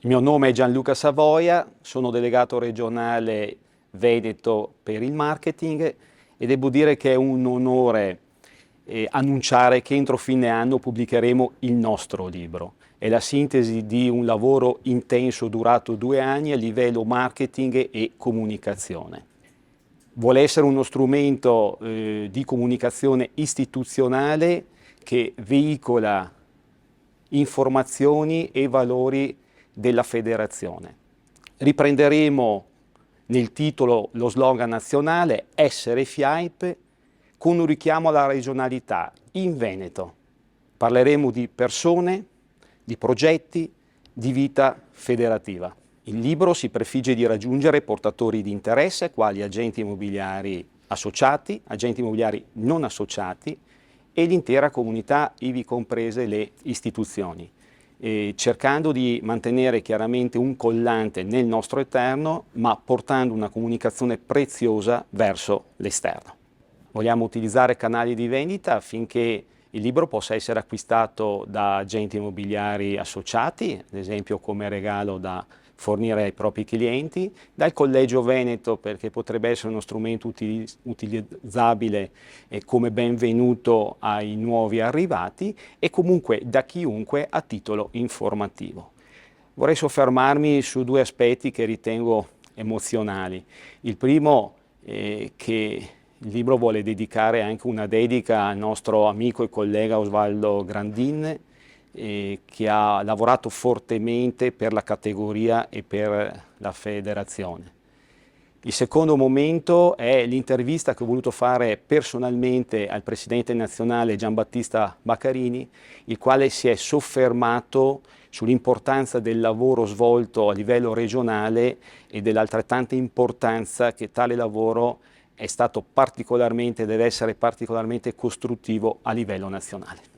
Il mio nome è Gianluca Savoia, sono delegato regionale Veneto per il marketing e devo dire che è un onore annunciare che entro fine anno pubblicheremo il nostro libro. È la sintesi di un lavoro intenso durato 2 anni a livello marketing e comunicazione. Vuole essere uno strumento di comunicazione istituzionale che veicola informazioni e valori della federazione. Riprenderemo nel titolo lo slogan nazionale Essere FIAIP con un richiamo alla regionalità in Veneto. Parleremo di persone, di progetti, di vita federativa. Il libro si prefigge di raggiungere portatori di interesse quali agenti immobiliari associati, agenti immobiliari non associati e l'intera comunità, ivi comprese le istituzioni, cercando di mantenere chiaramente un collante nel nostro interno, ma portando una comunicazione preziosa verso l'esterno. Vogliamo utilizzare canali di vendita affinché il libro possa essere acquistato da agenti immobiliari associati, ad esempio come regalo da fornire ai propri clienti, dal Collegio Veneto perché potrebbe essere uno strumento utilizzabile come benvenuto ai nuovi arrivati e comunque da chiunque a titolo informativo. Vorrei soffermarmi su 2 aspetti che ritengo emozionali. Il primo è che il libro vuole dedicare anche una dedica al nostro amico e collega Osvaldo Grandin, che ha lavorato fortemente per la categoria e per la federazione. Il secondo momento è l'intervista che ho voluto fare personalmente al presidente nazionale Giambattista Baccarini, il quale si è soffermato sull'importanza del lavoro svolto a livello regionale e dell'altrettanta importanza che tale lavoro è stato particolarmente, deve essere particolarmente costruttivo a livello nazionale.